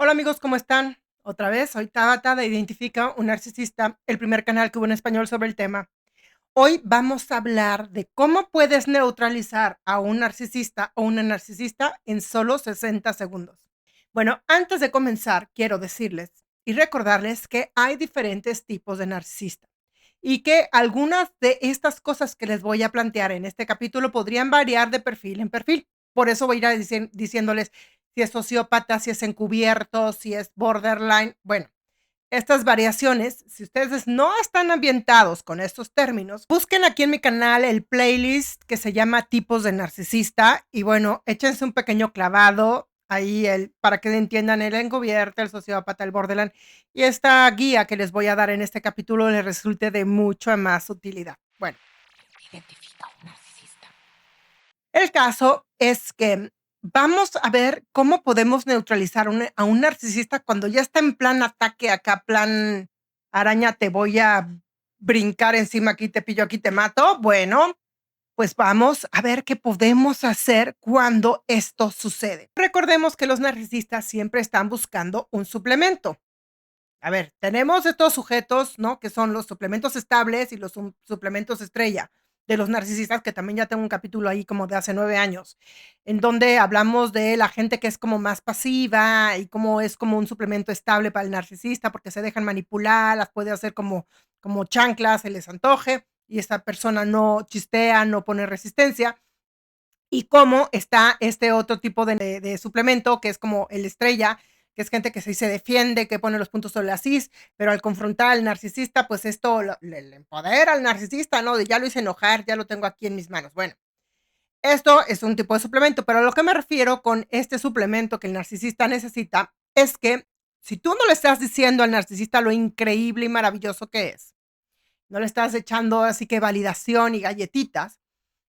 Hola amigos, ¿cómo están? Otra vez, soy Tabata de Identifica un Narcisista, el primer canal que hubo en español sobre el tema. Hoy vamos a hablar de cómo puedes neutralizar a un narcisista o una narcisista en solo 60 segundos. Bueno, antes de comenzar, quiero decirles y recordarles que hay diferentes tipos de narcisista y que algunas de estas cosas que les voy a plantear en este capítulo podrían variar de perfil en perfil. Por eso voy a ir diciéndoles si es sociópata, si es encubierto, si es borderline. Bueno, estas variaciones, si ustedes no están ambientados con estos términos, busquen aquí en mi canal el playlist que se llama Tipos de Narcisista y bueno, échense un pequeño clavado ahí para que entiendan el encubierto, el sociópata, el borderline y esta guía que les voy a dar en este capítulo les resulte de mucha más utilidad. Bueno, identifica un narcisista. El caso es que vamos a ver cómo podemos neutralizar a un narcisista cuando ya está en plan ataque, acá plan araña, te voy a brincar encima, aquí te pillo, aquí te mato. Bueno, pues vamos a ver qué podemos hacer cuando esto sucede. Recordemos que los narcisistas siempre están buscando un suplemento. A ver, tenemos estos sujetos, ¿no? Que son los suplementos estables y los suplementos estrella de los narcisistas, que también ya tengo un capítulo ahí como de hace 9 años, en donde hablamos de la gente que es como más pasiva y cómo es como un suplemento estable para el narcisista porque se dejan manipular, las puede hacer como chanclas, se les antoje y esta persona no chistea, no pone resistencia. Y cómo está este otro tipo de suplemento, que es como el estrella, que es gente que sí se defiende, que pone los puntos sobre las is, pero al confrontar al narcisista, pues esto le empodera al narcisista, ¿no? De ya lo hice enojar, ya lo tengo aquí en mis manos. Bueno, esto es un tipo de suplemento, pero a lo que me refiero con este suplemento que el narcisista necesita es que si tú no le estás diciendo al narcisista lo increíble y maravilloso que es, no le estás echando así que validación y galletitas,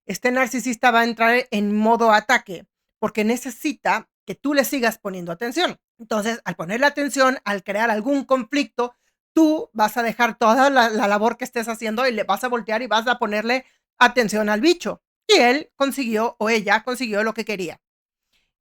este narcisista va a entrar en modo ataque porque necesita que tú le sigas poniendo atención. Entonces, al ponerle atención, al crear algún conflicto, tú vas a dejar toda la labor que estés haciendo y le vas a voltear y vas a ponerle atención al bicho. Y él consiguió o ella consiguió lo que quería.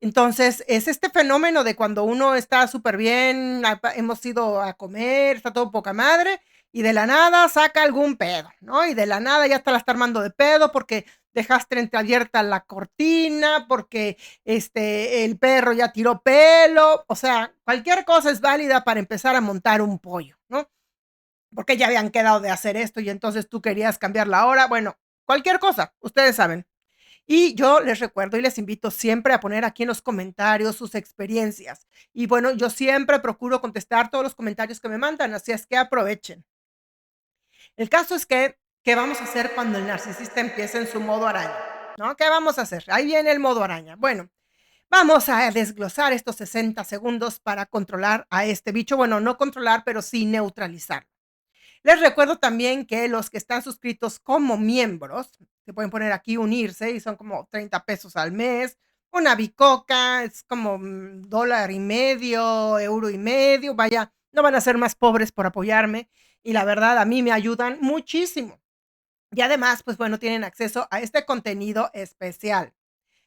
Entonces, es este fenómeno de cuando uno está súper bien, hemos ido a comer, está todo poca madre, y de la nada saca algún pedo, ¿no? Y de la nada ya te la está armando de pedo porque dejaste entreabierta la cortina, porque el perro ya tiró pelo, o sea, cualquier cosa es válida para empezar a montar un pollo, ¿no? Porque ya habían quedado de hacer esto y entonces tú querías cambiar la hora, bueno, cualquier cosa, ustedes saben. Y yo les recuerdo y les invito siempre a poner aquí en los comentarios sus experiencias. Y bueno, yo siempre procuro contestar todos los comentarios que me mandan, así es que aprovechen. El caso es que, ¿qué vamos a hacer cuando el narcisista empiece en su modo araña? ¿No? ¿Qué vamos a hacer? Ahí viene el modo araña. Bueno, vamos a desglosar estos 60 segundos para controlar a este bicho. Bueno, no controlar, pero sí neutralizar. Les recuerdo también que los que están suscritos como miembros, se pueden poner aquí unirse y son como 30 pesos al mes. Una bicoca es como dólar y medio, euro y medio. Vaya, no van a ser más pobres por apoyarme. Y la verdad, a mí me ayudan muchísimo. Y además, pues bueno, tienen acceso a este contenido especial.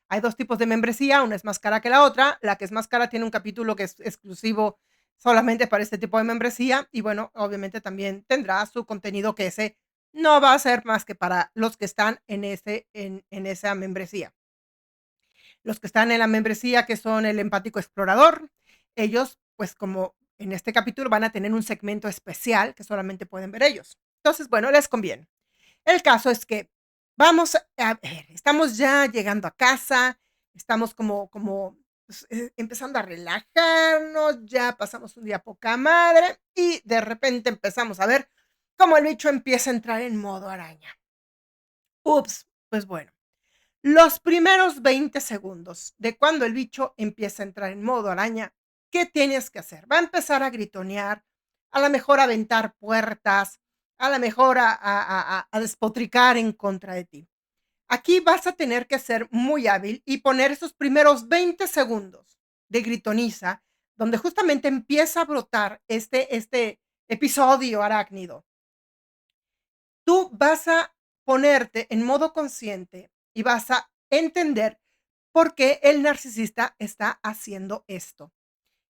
Hay dos tipos de membresía, una es más cara que la otra. La que es más cara tiene un capítulo que es exclusivo solamente para este tipo de membresía y bueno, obviamente también tendrá su contenido que ese no va a ser más que para los que están en esa membresía. Los que están en la membresía, que son el empático explorador, ellos, pues como en este capítulo van a tener un segmento especial que solamente pueden ver ellos. Entonces, bueno, les conviene. El caso es que vamos a ver, estamos ya llegando a casa, estamos como pues, empezando a relajarnos, ya pasamos un día poca madre y de repente empezamos a ver cómo el bicho empieza a entrar en modo araña. Ups, pues bueno, los primeros 20 segundos de cuando el bicho empieza a entrar en modo araña, ¿qué tienes que hacer? Va a empezar a gritonear, a lo mejor a aventar puertas, a lo mejor a despotricar en contra de ti. Aquí vas a tener que ser muy hábil y poner esos primeros 20 segundos de gritoniza, donde justamente empieza a brotar este episodio arácnido. Tú vas a ponerte en modo consciente y vas a entender por qué el narcisista está haciendo esto.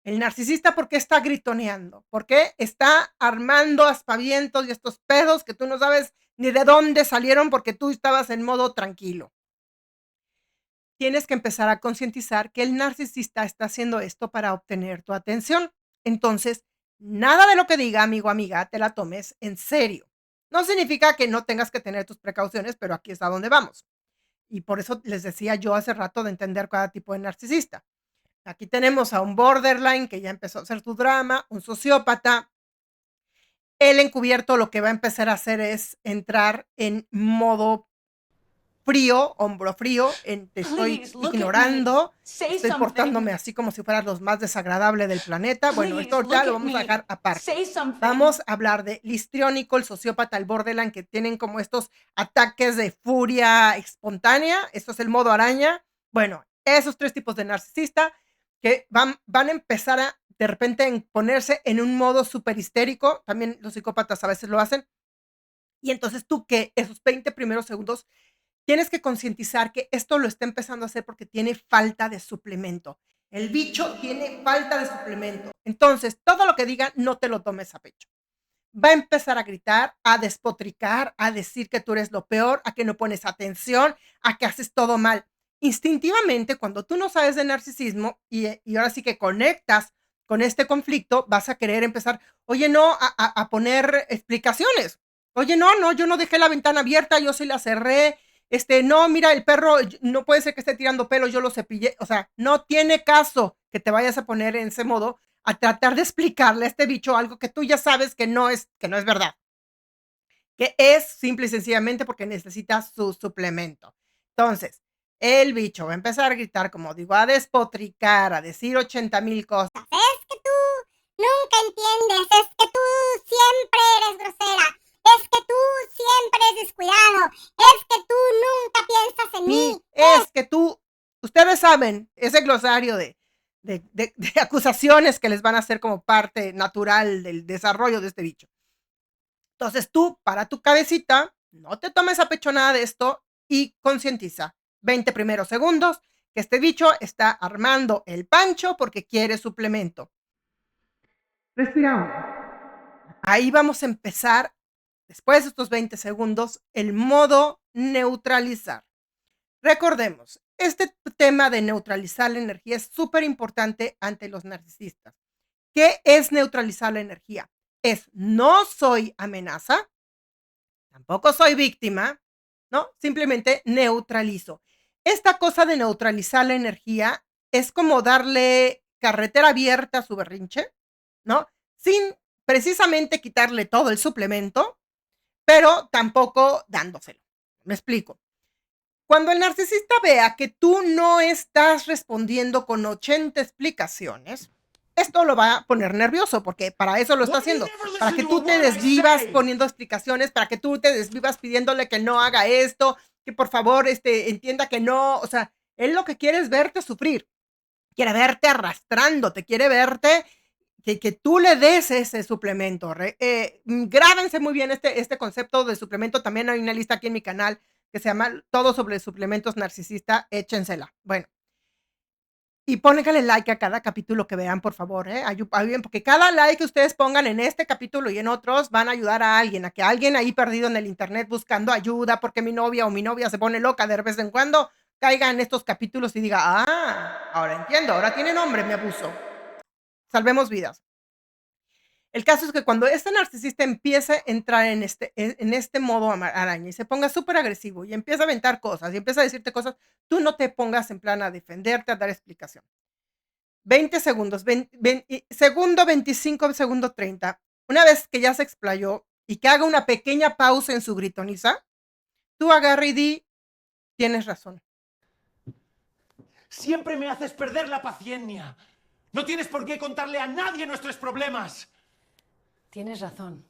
El narcisista, ¿por qué está gritoneando? ¿Por qué está armando aspavientos y estos pedos que tú no sabes ni de dónde salieron porque tú estabas en modo tranquilo? Tienes que empezar a concientizar que el narcisista está haciendo esto para obtener tu atención. Entonces, nada de lo que diga, amigo o amiga, te la tomes en serio. No significa que no tengas que tener tus precauciones, pero aquí es a donde vamos. Y por eso les decía yo hace rato de entender cada tipo de narcisista. Aquí tenemos a un borderline que ya empezó a hacer su drama, un sociópata. El encubierto lo que va a empezar a hacer es entrar en modo frío, hombro frío, te estoy ignorando, estoy portándome así como si fueras lo más desagradable del planeta. Bueno, esto ya lo vamos a dejar aparte. Vamos a hablar de histriónico, el sociópata, el borderline, que tienen como estos ataques de furia espontánea. Esto es el modo araña. Bueno, esos tres tipos de narcisista que van a empezar a de repente ponerse en un modo súper histérico. También los psicópatas a veces lo hacen. Y entonces tú que esos 20 primeros segundos tienes que concientizar que esto lo está empezando a hacer porque tiene falta de suplemento. El bicho tiene falta de suplemento. Entonces, todo lo que diga, no te lo tomes a pecho. Va a empezar a gritar, a despotricar, a decir que tú eres lo peor, a que no pones atención, a que haces todo mal. Instintivamente, cuando tú no sabes de narcisismo y ahora sí que conectas con este conflicto, vas a querer empezar, oye, no, a poner explicaciones. Oye, no, yo no dejé la ventana abierta, yo sí la cerré. No, mira, el perro no puede ser que esté tirando pelo, yo lo cepillé. O sea, no tiene caso que te vayas a poner en ese modo a tratar de explicarle a este bicho algo que tú ya sabes que no es verdad. Que es simple y sencillamente porque necesita su suplemento. Entonces, el bicho va a empezar a gritar, como digo, a despotricar, a decir 80,000 cosas. Es que tú nunca entiendes, es que tú siempre eres grosera, es que tú siempre eres descuidado, es que tú nunca piensas en mí. Es que tú, ustedes saben, ese glosario de acusaciones que les van a hacer como parte natural del desarrollo de este bicho. Entonces tú, para tu cabecita, no te tomes a pecho nada de esto y concientiza 20 primeros segundos que este bicho está armando el pancho porque quiere suplemento. Respira. Ahí vamos a empezar, después de estos 20 segundos, el modo neutralizar. Recordemos, este tema de neutralizar la energía es súper importante ante los narcisistas. ¿Qué es neutralizar la energía? Es no soy amenaza, tampoco soy víctima, ¿no? Simplemente neutralizo. Esta cosa de neutralizar la energía es como darle carretera abierta a su berrinche, ¿no? Sin precisamente quitarle todo el suplemento, pero tampoco dándoselo. Me explico. Cuando el narcisista vea que tú no estás respondiendo con 80 explicaciones, esto lo va a poner nervioso porque para eso lo está haciendo, para que tú te desvivas poniendo explicaciones, para que tú te desvivas pidiéndole que no haga esto, que por favor entienda que no, o sea, él lo que quiere es verte sufrir, quiere verte arrastrándote, quiere verte que tú le des ese suplemento. Grábense muy bien este concepto de suplemento. También hay una lista aquí en mi canal que se llama Todo sobre suplementos narcisista. Échensela. Bueno. Y pónganle like a cada capítulo que vean, por favor, ayuden, porque cada like que ustedes pongan en este capítulo y en otros van a ayudar a que alguien ahí perdido en el internet buscando ayuda porque mi novia o mi novia se pone loca de vez en cuando, caiga en estos capítulos y diga, ahora entiendo, ahora tiene nombre mi abuso. Salvemos vidas. El caso es que cuando este narcisista empieza a entrar en este modo araña y se ponga súper agresivo y empieza a aventar cosas y empieza a decirte cosas, tú no te pongas en plan a defenderte, a dar explicación. 20 segundos, segundo 25, segundo 30. Una vez que ya se explayó y que haga una pequeña pausa en su gritoniza, tú agarra y di, tienes razón. Siempre me haces perder la paciencia. No tienes por qué contarle a nadie nuestros problemas. Tienes razón.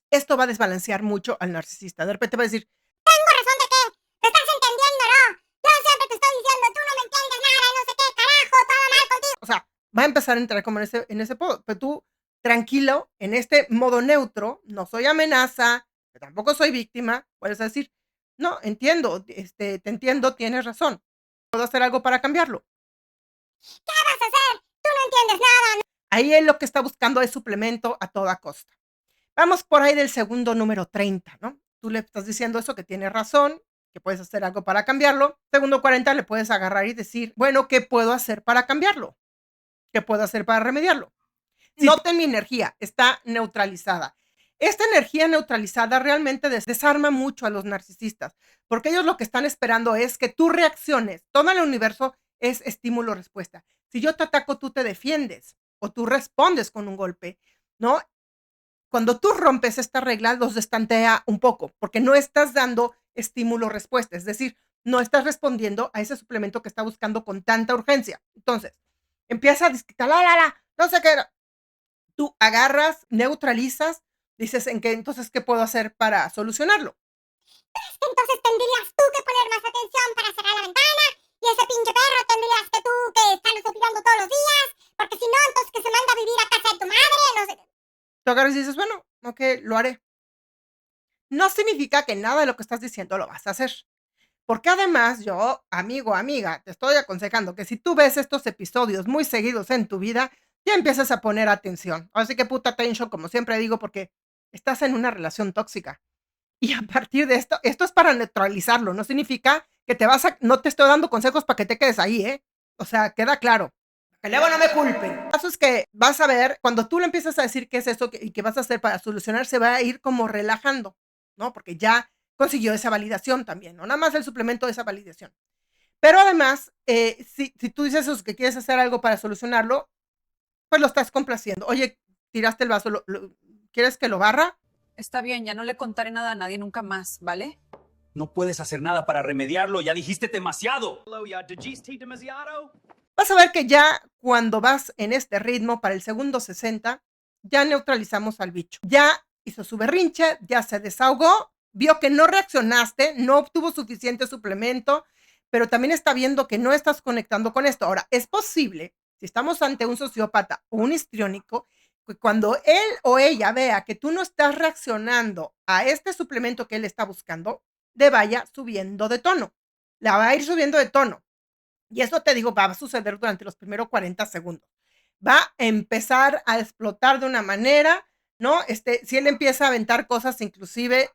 Esto va a desbalancear mucho al narcisista. De repente va a decir, ¿Tengo razón de qué? ¿Te estás entendiendo, no? Yo siempre te estoy diciendo, tú no me entiendes nada, no sé qué, carajo, todo mal contigo. O sea, va a empezar a entrar como en ese modo. Pero tú, tranquilo, en este modo neutro, no soy amenaza, tampoco soy víctima, puedes decir, No, entiendo, te entiendo, tienes razón. ¿Puedo hacer algo para cambiarlo? ¿Qué vas a hacer? Tú no entiendes nada. Ahí él lo que está buscando es suplemento a toda costa. Vamos por ahí del segundo número 30, ¿no? Tú le estás diciendo eso, que tiene razón, que puedes hacer algo para cambiarlo. Segundo 40 le puedes agarrar y decir, bueno, ¿qué puedo hacer para cambiarlo? ¿Qué puedo hacer para remediarlo? Noten mi energía, está neutralizada. Esta energía neutralizada realmente desarma mucho a los narcisistas, porque ellos lo que están esperando es que tú reacciones. Todo el universo es estímulo-respuesta. Si yo te ataco, tú te defiendes o tú respondes con un golpe, ¿no? Cuando tú rompes esta regla, los destantea un poco, porque no estás dando estímulo-respuesta, es decir, no estás respondiendo a ese suplemento que está buscando con tanta urgencia. Entonces, empieza a disquitar, no sé qué, tú agarras, neutralizas, dices, entonces, ¿qué puedo hacer para solucionarlo? Es que entonces tendrías tú que poner más atención para cerrar la ventana y ese pinche perro tendrías que tú que estarlo cepillando todos los días, porque si no, entonces que se manda a vivir a casa de tu madre, no sé. Tú agarras y dices, bueno, ok, lo haré. No significa que nada de lo que estás diciendo lo vas a hacer. Porque además yo, amigo, amiga, te estoy aconsejando que si tú ves estos episodios muy seguidos en tu vida, ya empiezas a poner atención. Así que puta atención, como siempre digo, porque estás en una relación tóxica. Y a partir de esto es para neutralizarlo. No significa que no te estoy dando consejos para que te quedes ahí, ¿eh? O sea, queda claro. Que luego no me culpen. El caso es que vas a ver, cuando tú le empiezas a decir qué es eso y qué vas a hacer para solucionar, se va a ir como relajando, ¿no? Porque ya consiguió esa validación también, no nada más el suplemento de esa validación. Pero además, si tú dices eso, que quieres hacer algo para solucionarlo, pues lo estás complaciendo. Oye, tiraste el vaso, ¿quieres que lo barra? Está bien, ya no le contaré nada a nadie nunca más, ¿vale? No puedes hacer nada para remediarlo, ya dijiste demasiado. Vas a ver que ya cuando vas en este ritmo para el segundo 60, ya neutralizamos al bicho. Ya hizo su berrinche, ya se desahogó, vio que no reaccionaste, no obtuvo suficiente suplemento, pero también está viendo que no estás conectando con esto. Ahora, es posible, si estamos ante un sociópata o un histriónico, que cuando él o ella vea que tú no estás reaccionando a este suplemento que él está buscando, le vaya subiendo de tono. La va a ir subiendo de tono. Y eso te digo, va a suceder durante los primeros 40 segundos. Va a empezar a explotar de una manera, ¿no? Si él empieza a aventar cosas, inclusive,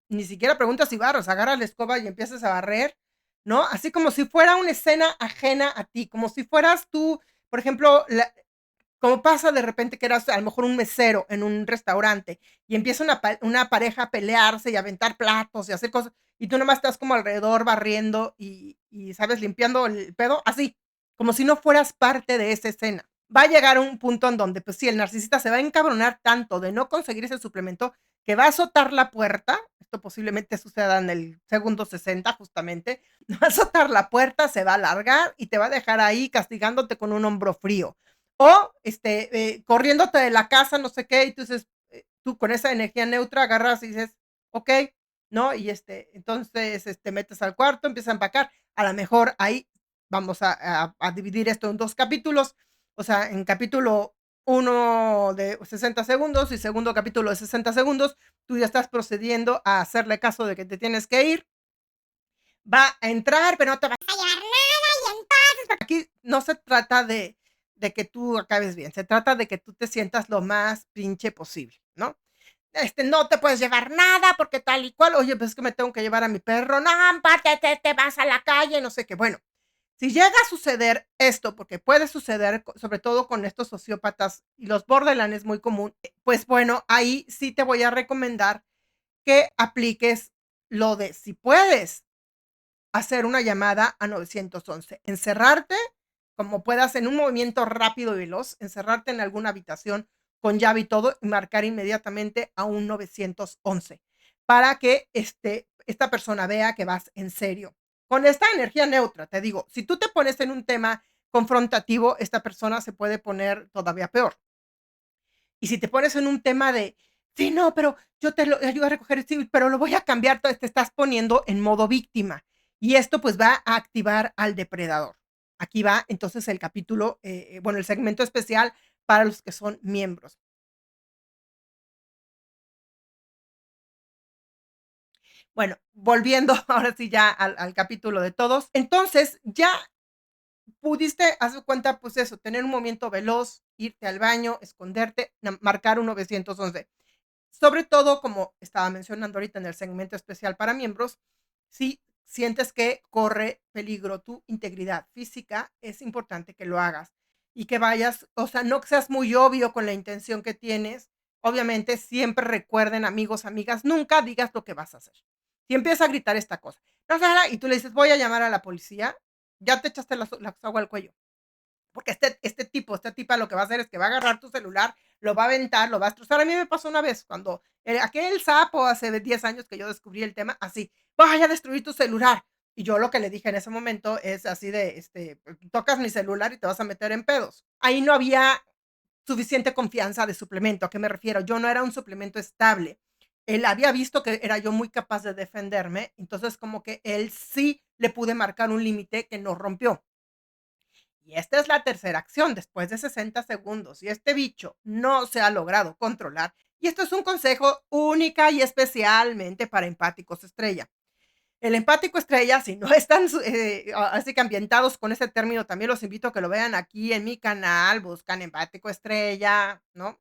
ni siquiera preguntas si barras, agarra la escoba y empiezas a barrer, ¿no? Así como si fuera una escena ajena a ti, como si fueras tú, por ejemplo, como pasa de repente que eras a lo mejor un mesero en un restaurante y empieza una pareja a pelearse y a aventar platos y a hacer cosas, y tú nomás estás como alrededor barriendo y ¿sabes? Limpiando el pedo, así, como si no fueras parte de esa escena. Va a llegar un punto en donde, pues sí, el narcisista se va a encabronar tanto de no conseguir ese suplemento que va a azotar la puerta. Esto posiblemente suceda en el segundo 60 justamente. Va a azotar la puerta, se va a alargar y te va a dejar ahí castigándote con un hombro frío. O corriéndote de la casa, no sé qué, y tú con esa energía neutra agarras y dices, ok, ¿no? Y entonces metes al cuarto, empiezas a empacar. A lo mejor ahí vamos a dividir esto en 2 capítulos. O sea, en capítulo 1 de 60 segundos y segundo capítulo de 60 segundos, tú ya estás procediendo a hacerle caso de que te tienes que ir. Va a entrar, pero no te va A llevar nada y entonces. aquí no se trata de que tú acabes bien, se trata de que tú te sientas lo más pinche posible, ¿no? No te puedes llevar nada porque tal y cual, oye, pues es que me tengo que llevar a mi perro, no, aparte te vas a la calle, no sé qué. Bueno, si llega a suceder esto, porque puede suceder, sobre todo con estos sociópatas y los borderline es muy común, pues bueno, ahí sí te voy a recomendar que apliques lo de si puedes hacer una llamada a 911, encerrarte como puedas en un movimiento rápido y veloz, encerrarte en alguna habitación con llave y todo y marcar inmediatamente a un 911 para que esta persona vea que vas en serio. Con esta energía neutra, te digo, si tú te pones en un tema confrontativo, esta persona se puede poner todavía peor. Y si te pones en un tema de, sí, no, pero yo te lo ayudo a recoger, sí, pero lo voy a cambiar, te estás poniendo en modo víctima. Y esto pues va a activar al depredador. Aquí va entonces el capítulo, bueno, el segmento especial para los que son miembros. Bueno, volviendo ahora sí ya al capítulo de todos. Entonces, ya pudiste, haz de cuenta, pues eso, tener un movimiento veloz, irte al baño, esconderte, marcar un 911. Sobre todo, como estaba mencionando ahorita en el segmento especial para miembros, si sientes que corre peligro tu integridad física, es importante que lo hagas y que vayas, o sea, no que seas muy obvio con la intención que tienes. Obviamente, siempre recuerden, amigos, amigas, nunca digas lo que vas a hacer. Si empieza a gritar esta cosa, no, y tú le dices, voy a llamar a la policía, ya te echaste la agua al cuello. Porque esta tipa lo que va a hacer es que va a agarrar tu celular, lo va a aventar, lo va a destrozar. A mí me pasó una vez cuando aquel sapo hace 10 años que yo descubrí el tema, así, vaya a destruir tu celular. Y yo lo que le dije en ese momento es así de, tocas mi celular y te vas a meter en pedos. Ahí no había suficiente confianza de suplemento. ¿A qué me refiero? Yo no era un suplemento estable. Él había visto que era yo muy capaz de defenderme, entonces como que él sí le pude marcar un límite que no rompió. Y esta es la tercera acción después de 60 segundos. Y este bicho no se ha logrado controlar. Y esto es un consejo única y especialmente para empáticos estrella. El empático estrella, si no están así que ambientados con ese término, también los invito a que lo vean aquí en mi canal. Buscan empático estrella, ¿no?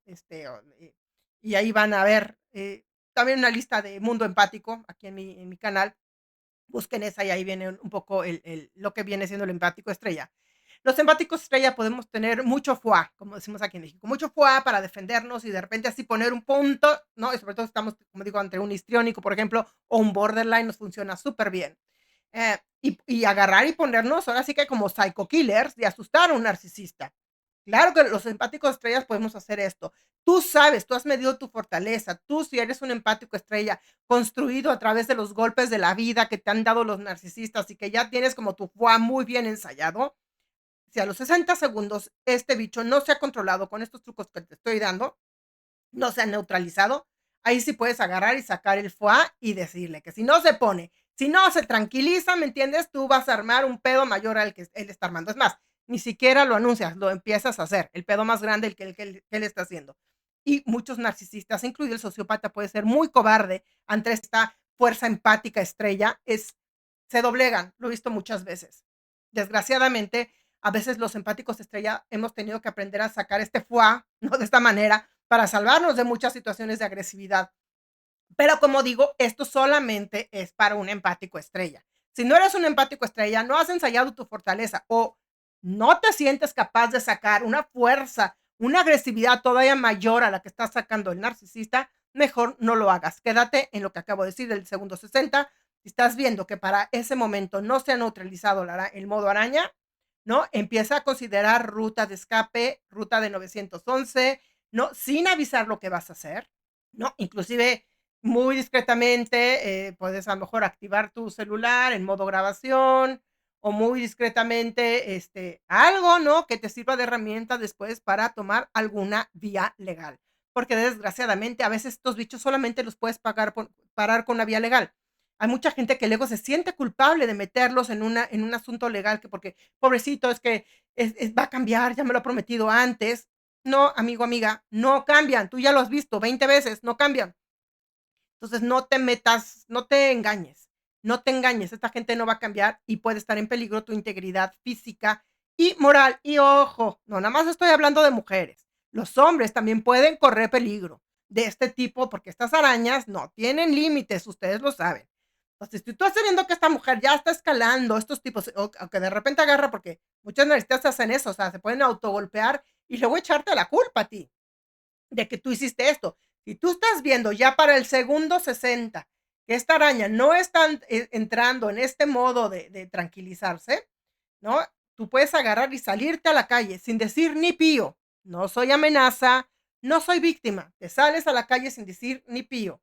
Y ahí van a ver también una lista de mundo empático aquí en mi canal. Busquen esa y ahí viene un poco lo que viene siendo el empático estrella. Los empáticos estrella podemos tener mucho foie, como decimos aquí en México, mucho foie para defendernos y de repente así poner un punto, ¿no? Y sobre todo estamos, como digo, ante un histriónico, por ejemplo, o un borderline, nos funciona súper bien. Y agarrar y ponernos ahora sí que como psycho killers y asustar a un narcisista. Claro que los empáticos estrellas podemos hacer esto. Tú sabes, tú has medido tu fortaleza. Tú, si eres un empático estrella, construido a través de los golpes de la vida que te han dado los narcisistas y que ya tienes como tu foie muy bien ensayado, si a los 60 segundos este bicho no se ha controlado con estos trucos que te estoy dando, no se ha neutralizado, ahí sí puedes agarrar y sacar el foie y decirle que si no se pone, si no se tranquiliza, ¿me entiendes? Tú vas a armar un pedo mayor al que él está armando. Es más, ni siquiera lo anuncias, lo empiezas a hacer, el pedo más grande que él está haciendo. Y muchos narcisistas, incluido el sociópata, puede ser muy cobarde ante esta fuerza empática estrella, se doblegan, lo he visto muchas veces. Desgraciadamente, a veces los empáticos estrella hemos tenido que aprender a sacar este foie, ¿no? De esta manera, para salvarnos de muchas situaciones de agresividad. Pero como digo, esto solamente es para un empático estrella. Si no eres un empático estrella, no has ensayado tu fortaleza o no te sientes capaz de sacar una fuerza, una agresividad todavía mayor a la que está sacando el narcisista, mejor no lo hagas. Quédate en lo que acabo de decir del segundo 60. Si estás viendo que para ese momento no se ha neutralizado el modo araña, ¿no? Empieza a considerar ruta de escape, ruta de 911, ¿no? Sin avisar lo que vas a hacer, ¿no? Inclusive muy discretamente puedes a lo mejor activar tu celular en modo grabación o muy discretamente algo, ¿no? Que te sirva de herramienta después para tomar alguna vía legal. Porque desgraciadamente a veces estos bichos solamente los puedes parar con una vía legal. Hay mucha gente que luego se siente culpable de meterlos en un asunto legal, que porque, pobrecito, es que va a cambiar, ya me lo ha prometido antes. No, amigo, amiga, no cambian. Tú ya lo has visto 20 veces, no cambian. Entonces no te metas, no te engañes, no te engañes. Esta gente no va a cambiar y puede estar en peligro tu integridad física y moral. Y ojo, no, nada más estoy hablando de mujeres. Los hombres también pueden correr peligro de este tipo porque estas arañas no tienen límites, ustedes lo saben. Entonces, si tú estás viendo que esta mujer ya está escalando estos tipos, o que de repente agarra, porque muchas narcisistas hacen eso, o sea, se pueden autogolpear y luego echarte la culpa a ti de que tú hiciste esto. Si tú estás viendo ya para el segundo 60 que esta araña no está entrando en este modo de tranquilizarse, ¿no? Tú puedes agarrar y salirte a la calle sin decir ni pío. No soy amenaza, no soy víctima. Te sales a la calle sin decir ni pío.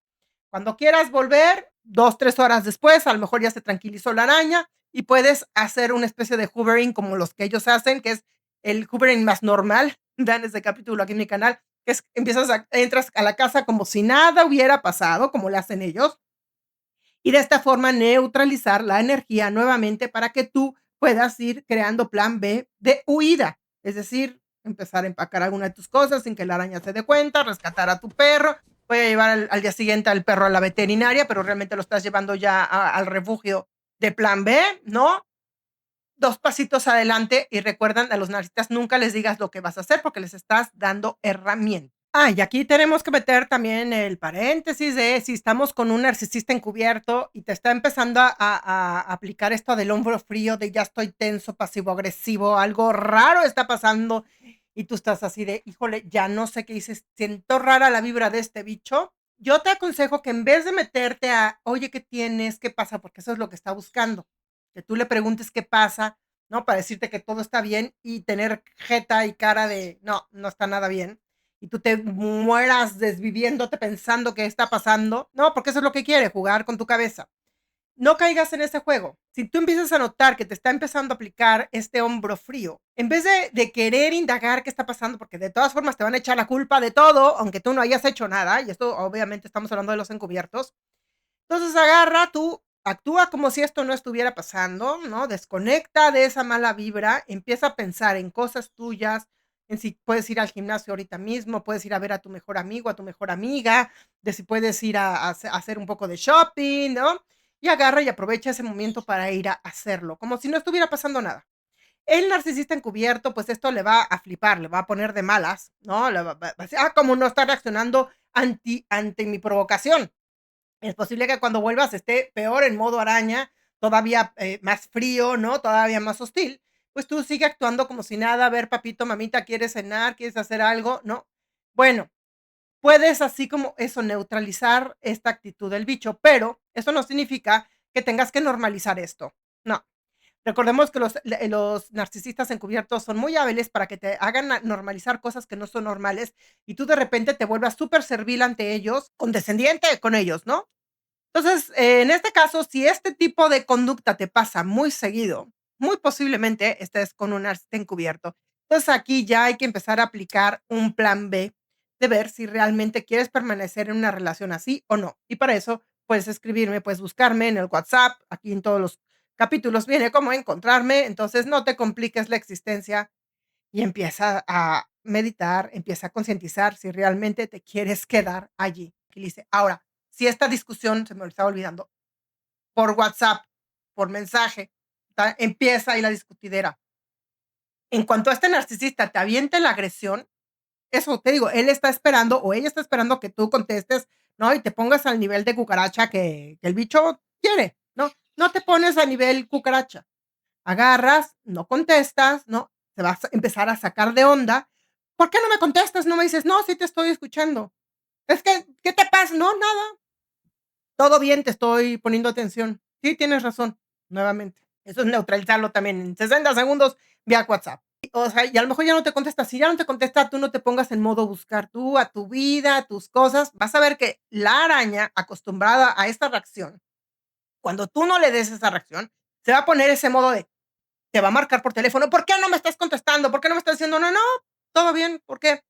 Cuando quieras volver, 2, 3 horas después, a lo mejor ya se tranquilizó la araña y puedes hacer una especie de hoovering como los que ellos hacen, que es el hoovering más normal. Vean ese capítulo aquí en mi canal, que es, entras a la casa como si nada hubiera pasado, como lo hacen ellos, y de esta forma neutralizar la energía nuevamente para que tú puedas ir creando plan B de huida. Es decir, empezar a empacar alguna de tus cosas sin que la araña se dé cuenta, rescatar a tu perro, voy a llevar al día siguiente al perro a la veterinaria, pero realmente lo estás llevando ya al refugio de plan B, ¿no? 2 pasitos adelante y recuerdan a los narcisistas, nunca les digas lo que vas a hacer porque les estás dando herramientas. Y aquí tenemos que meter también el paréntesis de si estamos con un narcisista encubierto y te está empezando a aplicar esto del hombro frío, de ya estoy tenso, pasivo agresivo, algo raro está pasando y tú estás así de, híjole, ya no sé qué dices, siento rara la vibra de este bicho. Yo te aconsejo que en vez de meterte a, oye, ¿qué tienes? ¿Qué pasa? Porque eso es lo que está buscando. Que tú le preguntes qué pasa, ¿no? Para decirte que todo está bien y tener jeta y cara de, no, no está nada bien. Y tú te mueras desviviéndote pensando qué está pasando. No, porque eso es lo que quiere, jugar con tu cabeza. No caigas en ese juego. Si tú empiezas a notar que te está empezando a aplicar este hombro frío, en vez de querer indagar qué está pasando, porque de todas formas te van a echar la culpa de todo, aunque tú no hayas hecho nada, y esto obviamente estamos hablando de los encubiertos, entonces agarra, tú actúa como si esto no estuviera pasando, ¿no? Desconecta de esa mala vibra, empieza a pensar en cosas tuyas, en si puedes ir al gimnasio ahorita mismo, puedes ir a ver a tu mejor amigo, a tu mejor amiga, de si puedes ir a hacer un poco de shopping, ¿no? Y agarra y aprovecha ese momento para ir a hacerlo, como si no estuviera pasando nada. El narcisista encubierto, pues esto le va a flipar, le va a poner de malas, ¿no? Va a decir, ¿cómo no está reaccionando ante mi provocación? Es posible que cuando vuelvas esté peor en modo araña, todavía más frío, ¿no? Todavía más hostil. Pues tú sigue actuando como si nada. A ver, papito, mamita, ¿quieres cenar? ¿Quieres hacer algo? ¿No? Bueno, puedes así como eso, neutralizar esta actitud del bicho, pero eso no significa que tengas que normalizar esto. No. Recordemos que los narcisistas encubiertos son muy hábiles para que te hagan normalizar cosas que no son normales y tú de repente te vuelvas súper servil ante ellos, condescendiente con ellos, ¿no? Entonces, en este caso, si este tipo de conducta te pasa muy seguido, muy posiblemente estés con un narcisista encubierto. Entonces, aquí ya hay que empezar a aplicar un plan B de ver si realmente quieres permanecer en una relación así o no. Y para eso puedes escribirme, puedes buscarme en el WhatsApp, aquí en todos los capítulos viene cómo encontrarme, entonces no te compliques la existencia y empieza a meditar, empieza a concientizar si realmente te quieres quedar allí. Y dice, ahora, si esta discusión, se me estaba olvidando, por WhatsApp, por mensaje, empieza ahí la discutidera. En cuanto a este narcisista te aviente la agresión, eso te digo, él está esperando o ella está esperando que tú contestes, ¿no? Y te pongas al nivel de cucaracha que el bicho quiere, ¿no? No te pones a nivel cucaracha. Agarras, no contestas, ¿no? Te vas a empezar a sacar de onda. ¿Por qué no me contestas? No me dices, no, sí te estoy escuchando. Es que, ¿qué te pasa? No, nada. Todo bien, te estoy poniendo atención. Sí, tienes razón, nuevamente. Eso es neutralizarlo también en 60 segundos vía WhatsApp. O sea, y a lo mejor ya no te contesta. Si ya no te contesta, tú no te pongas en modo buscar tú, a tu vida, a tus cosas. Vas a ver que la araña, acostumbrada a esta reacción, cuando tú no le des esa reacción, se va a poner ese modo de, te va a marcar por teléfono. ¿Por qué no me estás contestando? ¿Por qué no me estás diciendo, no, no, todo bien? ¿Por qué?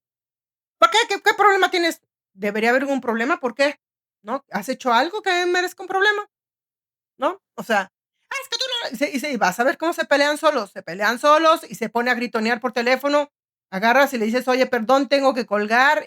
¿Por qué? ¿Qué problema tienes? ¿Debería haber algún problema? ¿Por qué? ¿No? ¿Has hecho algo que merezca un problema? ¿No? O sea, es que tú no. Y vas a ver cómo se pelean solos y se pone a gritonear por teléfono. Agarras y le dices, oye, perdón, tengo que colgar,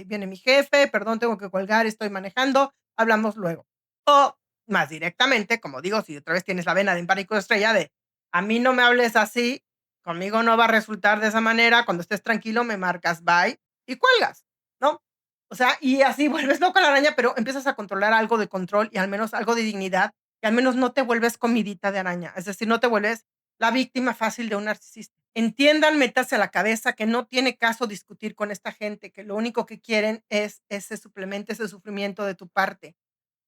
viene mi jefe, perdón, tengo que colgar, estoy manejando, hablamos luego. O más directamente, como digo, si otra vez tienes la vena de pánico de estrella de, a mí no me hables así, conmigo no va a resultar de esa manera, cuando estés tranquilo me marcas bye y cuelgas, ¿no? O sea, y así vuelves loco a la araña, pero empiezas a controlar algo de control y al menos algo de dignidad, y al menos no te vuelves comidita de araña, es decir, no te vuelves la víctima fácil de un narcisista. Entiendan, métase a la cabeza que no tiene caso discutir con esta gente, que lo único que quieren es ese suplemento, ese sufrimiento de tu parte.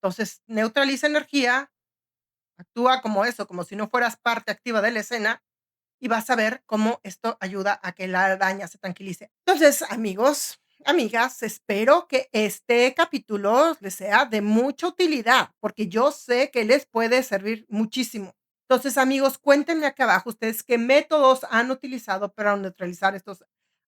Entonces, neutraliza energía, actúa como eso, como si no fueras parte activa de la escena y vas a ver cómo esto ayuda a que la araña se tranquilice. Entonces, amigos, amigas, espero que este capítulo les sea de mucha utilidad, porque yo sé que les puede servir muchísimo. Entonces, amigos, cuéntenme acá abajo ustedes qué métodos han utilizado para neutralizar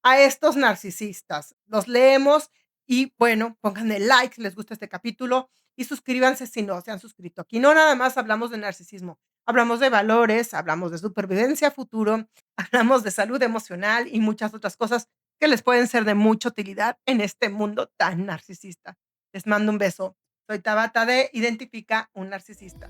a estos narcisistas. Los leemos y, bueno, pónganle like si les gusta este capítulo y suscríbanse si no se han suscrito. Aquí no nada más hablamos de narcisismo, hablamos de valores, hablamos de supervivencia futuro, hablamos de salud emocional y muchas otras cosas que les pueden ser de mucha utilidad en este mundo tan narcisista. Les mando un beso. Soy Tabata de Identifica un Narcisista.